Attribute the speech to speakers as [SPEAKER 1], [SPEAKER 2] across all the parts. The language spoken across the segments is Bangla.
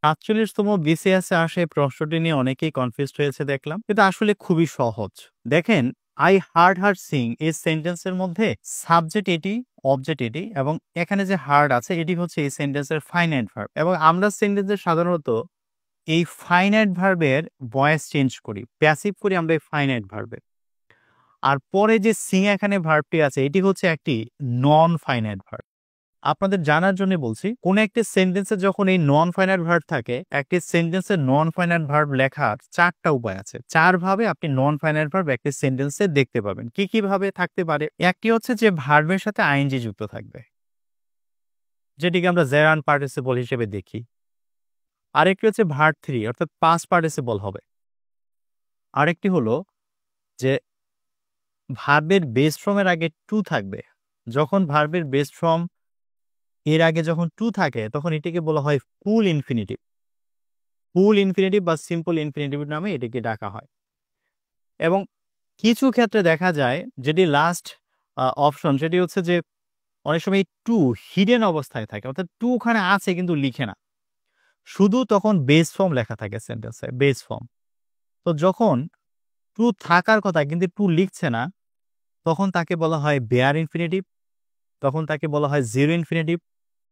[SPEAKER 1] ৪৭তম বিসিএসে আসা এই প্রশ্নটি নিয়ে অনেকেই কনফিউজড হয়েছে দেখলাম। কিন্তু আসলে খুবই সহজ। দেখেন, আই হার্ড হার সিং এই সেন্টেন্সের মধ্যে সাবজেক্ট এটি, অবজেক্ট এটি এবং এখানে যে হার্ড আছে এটি হচ্ছে এই সেন্টেন্সের ফাইনাইট ভার্ব এবং আমরা সেন্টেন্সে সাধারণত এই ফাইনাইট ভার্বের ভয়েস চেঞ্জ করি, প্যাসিভ করি আমরা এই ফাইনাইট ভার্বে। আর পরে যে সিং এখানে ভার্বটি আছে এটি হচ্ছে একটি নন ফাইনাইট ভার্ব। আপনাদের জানার জন্য বলছি, কোন একটি সেন্টেন্সে যখন এই নন ফাইনাইট ভার্ব থাকে, একটি সেন্টেন্সে নন ফাইনাইট ভার্ব লেখার ৪টা উপায় আছে। ৪ ভাবে আপনি নন ফাইনাইট ভার্ব একটি সেন্টেন্সে দেখতে পাবেন। কি কি ভাবে থাকতে পারে? একটি হচ্ছে যে ভার্বের সাথে আইএনজি যুক্ত থাকবে, যেটিকে আমরা জেরান্ড পার্টিসিপল হিসেবে দেখি। আরেকটি হচ্ছে ভার্ব 3 অর্থাৎ পাস্ট পার্টিসিপল হবে। আরেকটি হলো যে ভার্বের বেস ফর্মের আগে টু থাকবে। যখন ভার্বের বেস ফর্ম এর আগে যখন টু থাকে তখন এটিকে বলা হয় ফুল ইনফিনিটিভ। ফুল ইনফিনিটিভ বা সিম্পল ইনফিনিটিভ নামে এটিকে ডাকা হয়। এবং কিছু ক্ষেত্রে দেখা যায় যেটি লাস্ট অপশন, সেটি হচ্ছে যে অনেক সময় টু হিডেন অবস্থায় থাকে, অর্থাৎ টু ওখানে আছে কিন্তু লিখে না, শুধু তখন বেস ফর্ম লেখা থাকে সেন্টেন্সে, বেস ফর্ম। তো যখন টু থাকার কথা কিন্তু টু লিখছে না, তখন তাকে বলা হয় বেয়ার ইনফিনিটিভ, তখন তাকে বলা হয় জিরো ইনফিনিটিভ,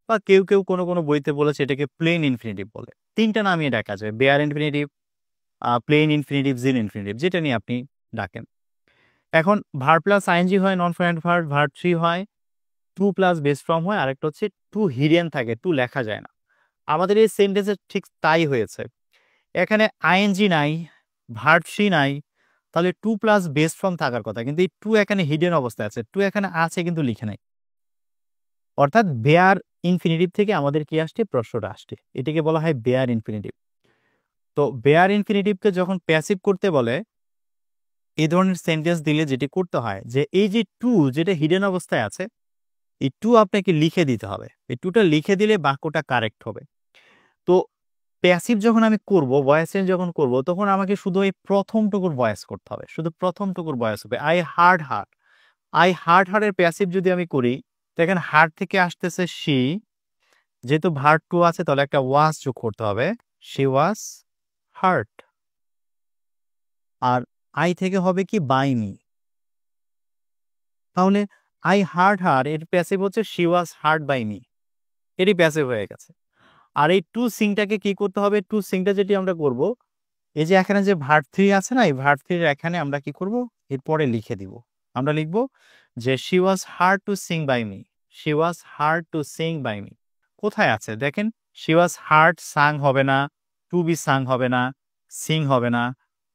[SPEAKER 1] বা কেউ কেউ কোনো কোনো বইতে বলেছে এটাকে প্লেন ইনফিনিটিভ বলে। ৩টা নামিয়ে ডাকা যায়, bare infinitive, plain infinitive, zero infinitive, যেটা নিয়ে আপনি ডাকেন। এখন ভার্ব প্লাস আইএনজি হয় নন ফাইনাইট ভার্ব, ভার্ব 3 হয়, টু প্লাস বেস ফর্ম হয়, আরেকটা হচ্ছে টু হিডেন থাকে, টু লেখা যায় না। আমাদের এই সেন্টেন্সে ঠিক তাই হয়েছে। এখানে আইএনজি নাই, ভার্ব 3 নাই, তাহলে টু প্লাস বেস ফর্ম থাকার কথা, কিন্তু এই টু এখানে হিডেন অবস্থায় আছে, টু এখানে আছে কিন্তু লিখে নাই। অর্থাৎ বেয়ার ইনফিনিটিভ থেকে আমাদের কি আসছে? প্রশ্নটা আসছে। এটিকে বলা হয় বেয়ার ইনফিনিটিভ। তো বেয়ার ইনফিনিটিভকে যখন প্যাসিভ করতে বলে, এই ধরনের সেন্টেন্স দিলে যেটি করতে হয় যে এই যে টু যেটা হিডেন অবস্থায় আছে, এই টু আপনাকে লিখে দিতে হবে। এই টুটা লিখে দিলে বাক্যটা কারেক্ট হবে। তো প্যাসিভ যখন আমি করব, ভয়েস চেঞ্জ যখন করব, তখন আমাকে শুধু এই প্রথমটুকুর ভয়েস করতে হবে, শুধু প্রথমটুকুর ভয়েস হবে। I hard heart, I hard হার্টের প্যাসিভ যদি আমি করি, দেখেন হার্ট থেকে আসতেছে শি, যেহেতু ভার্ব টু আছে তাহলে একটা ওয়াজ যোগ করতে হবে, শি ওয়াজ হার্ট। আর আই থেকে হবে কি? By me. তাহলে আই হার্ট হার এর প্যাসিভ হচ্ছে she was hurt by me, এটি প্যাসিভ হয়ে গেছে। আর এই টু সিংটাকে কি করতে হবে? টু সিংটা যেটি আমরা করব, এই যে এখানে যে ভার্ব 3 আছে না, এই ভার্ব 3 এখানে আমরা কি করব? এরপরে লিখে দিব। আমরা লিখব যে she was hurt to sing by me, she was hurt to sing by me. কোথায় আছে দেখেন? শি ওয়াজ হার্ট সাং হবে না, টু বি সাং হবে না, সিং হবে না,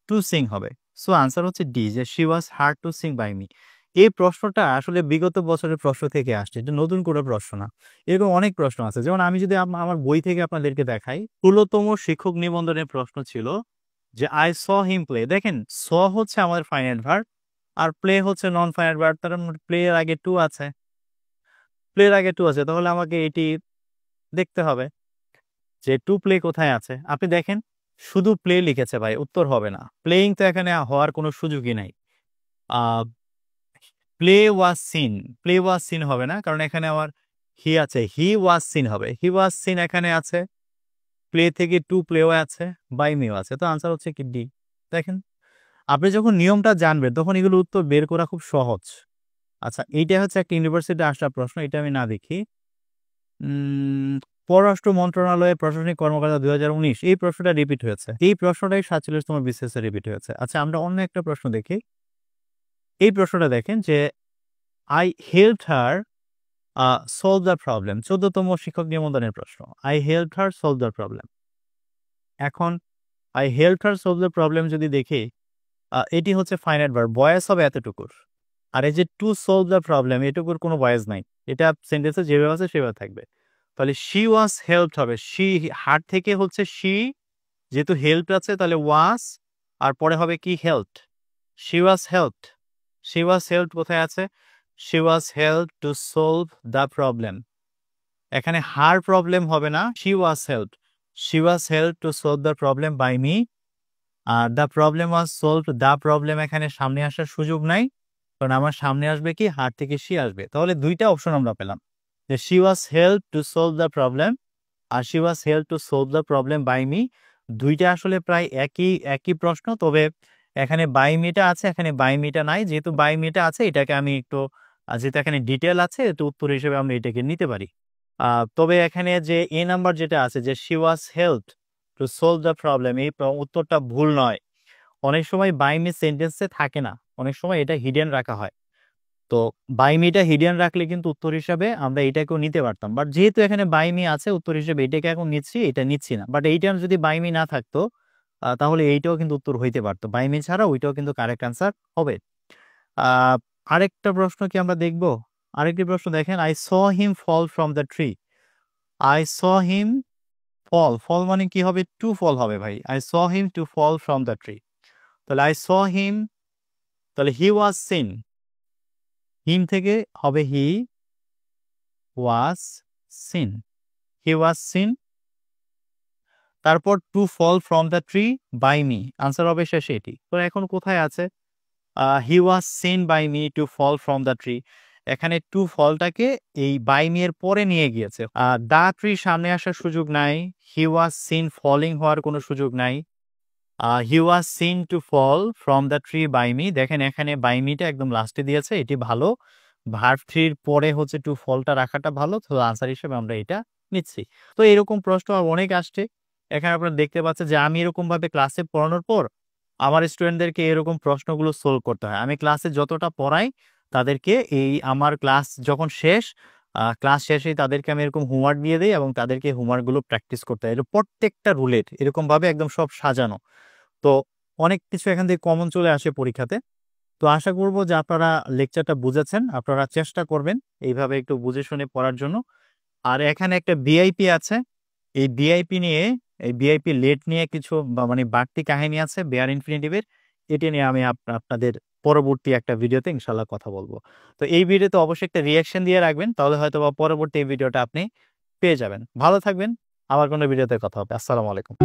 [SPEAKER 1] টু সিং হবে। সো আনসার হচ্ছে ডি, যে she was hurt to sing by me. এই প্রশ্নটা আসলে বিগত বছরের প্রশ্ন থেকে আসছে, এটা নতুন করে প্রশ্ন না। এরকম অনেক প্রশ্ন আছে। যেমন আমি যদি আমার বই থেকে আপনাদেরকে দেখাই, ১৬তম শিক্ষক নিবন্ধনের প্রশ্ন ছিল যে আই স হিম প্লে। দেখেন, স হচ্ছে আমাদের ফাইনাইট ভার্ব আর প্লে হচ্ছে নন ফাইনাইট ভার্ব, তার মানে প্লে এর আগে টু আছে, প্লের আগে টু আছে, তাহলে আমাকে এটি দেখতে হবে যে টু প্লে কোথায় আছে। আপনি দেখেন শুধু প্লে লিখেছে ভাই, উত্তর হবে না। প্লেইং তো এখানে হওয়ার কোনো সুযোগই নাই। Play was seen, play was seen হবে না, কারণ এখানে আমার হি আছে, হি ওয়াজ সিন হবে, হি ওয়াজ সিন এখানে আছে, প্লে থেকে টু প্লেও আছে, বাই মিও আছে। তো আনসার হচ্ছে কি ডি। দেখেন, আপনি যখন নিয়মটা জানবেন তখন এগুলো উত্তর বের করা খুব সহজ। আচ্ছা, এইটা হচ্ছে একটা ইউনিভার্সিটি আসা প্রশ্ন, এটা আমি না দেখি। পররাষ্ট্র মন্ত্রণালয়ের প্রশাসনিক কর্মকর্তা 2019, এই প্রশ্নটা রিপিট হয়েছে। এই প্রশ্নটাই 47তম বিসিএস রিপিট হয়েছে। আচ্ছা, আমরা অন্য একটা প্রশ্ন দেখি। এই প্রশ্নটা দেখেন যে I helped her solve the problem, 14তম শিক্ষক নিবন্ধনের প্রশ্ন। I helped her solve the problem. এখন I helped her solve the problem যদি দেখি, এটি হচ্ছে ফাইনাইট ভার্ব, বয়েস হবে এতটুকুর। আর এই যে টু সলভ দ্য প্রবলেম, এটুকুর কোনো বয়েস নাই, এটা সেন্টেন্সে যেভাবে আছে সেভাবে থাকবে। তাহলে শি ওয়াজ হেল্পড হবে, শি হার্ট থেকে হচ্ছে শি, যেহেতু হেল্প আছে তাহলে ওয়াজ, আর পরে হবে কি? Helped. She was helped, she was helped কোথায় আছে? She was helped to solve the problem. এখানে হার প্রবলেম হবে না, she was helped, she was helped to solve the problem by me. আর the problem was solved, the problem এখানে সামনে আসার সুযোগ নাই, কারণ আমার সামনে আসবে কি? হার্ট থেকে শি আসবে। তাহলে দুইটা অপশন আমরা পেলাম, যে she was helped to solve the problem আর she was help to solve the problem by me. দুইটা আসলে প্রায় একই প্রশ্ন, তবে এখানে বাই মিটা আছে, এখানে বাই মিটা নাই। যেহেতু বাই মিটা আছে এটাকে আমি একটু যেহেতু এখানে ডিটেল আছে তো উত্তর হিসেবে আমরা এটাকে নিতে পারি। তবে এখানে যে এ নাম্বার যেটা আছে যে she was help to solve the problem, এই উত্তরটা ভুল নয়। অনেক সময় বাই মি সেন্টেন্সে থাকে না, অনেক সময় এটা হিডেন রাখা হয়। তো বাই মিটা হিডেন রাখলে কিন্তু উত্তর হিসাবে আমরা এটাকেও নিতে পারতাম, বাট যেহেতু এখানে বাই মি আছে উত্তর হিসেবে এটাকে এখন নিচ্ছি, এটা নিচ্ছি না। বাট এইটা যদি বাই মি না থাকতো তাহলে এইটাও কিন্তু উত্তর হইতে পারতো, বাই মি ছাড়া ওইটাও কিন্তু কারেক্ট আনসার হবে। আহ আরেকটা প্রশ্ন কি আমরা দেখব? আরেকটি প্রশ্ন দেখেন, I saw him fall from the tree. I saw him fall, fall মানে কি হবে? টু ফল হবে ভাই। I saw him to fall from the tree. তাহলে আই স হিম, তাহলে হি ওয়াজ সিন, হিম থেকে হবে he was seen, he was seen. তারপর to fall from the tree by me, answer হবে শেষে এটি। তো এখন কোথায় আছে? He was seen by me two fall from the tree. এখানে টু ফলটাকে এই বাই মি এর পরে নিয়ে গিয়েছে। দা ট্রি সামনে আসার সুযোগ নাই, হি ওয়াজ সিন ফলিং হওয়ার কোনো সুযোগ নাই। He was seen to fall from the tree by me, দেখেন এখানে বাই মিটা একদম লাস্টে দিয়েছে, এটি ভালো। ভার্ব থ্রির পরে হচ্ছে টু ফলটা রাখাটা ভালো, তো আনসার হিসেবে আমরা এটা নিচ্ছি। তো এরকম প্রশ্ন আর অনেক আসছে। এখানে আপনারা দেখতে পাচ্ছেন যে আমি এরকম ভাবে ক্লাসে পড়ানোর পর আমার স্টুডেন্টদেরকে এরকম প্রশ্নগুলো সলভ করতে হয়। আমি ক্লাসে যতটা পড়াই তাদেরকে এই আমার ক্লাস যখন শেষ, ক্লাস শেষেই তাদেরকে আমি এরকম হোমওয়ার্ক দিয়ে দিই এবং তাদেরকে হোমওয়ার্কগুলো প্র্যাকটিস করতে হয়। এটা প্রত্যেকটা রুলের এরকম ভাবে একদম সব সাজানো। তো অনেক কিছু এখান থেকে কমন চলে আসে পরীক্ষাতে। তো আশা করব যে আপনারা লেকচারটা বুঝেছেন, আপনারা চেষ্টা করবেন এইভাবে একটু বুঝে শুনে পড়ার জন্য। আর এখানে একটা ভিআইপি আছে, এই ভিআইপি নিয়ে, এই ভিআইপি লেট নিয়ে কিছু মানে বাড়তি কাহিনী আছে বেয়ার ইনফিনিটিভের, এটি নিয়ে আমি আপনাদের পরবর্তী একটা ভিডিওতে ইনশাল্লাহ কথা বলবো। তো এই ভিডিওতে অবশ্যই একটা রিয়াকশন দিয়ে রাখবেন, তাহলে হয়তো বা পরবর্তী এই ভিডিওটা আপনি পেয়ে যাবেন। ভালো থাকবেন, আবার কোনো ভিডিওতে কথা হবে। আসসালামু আলাইকুম।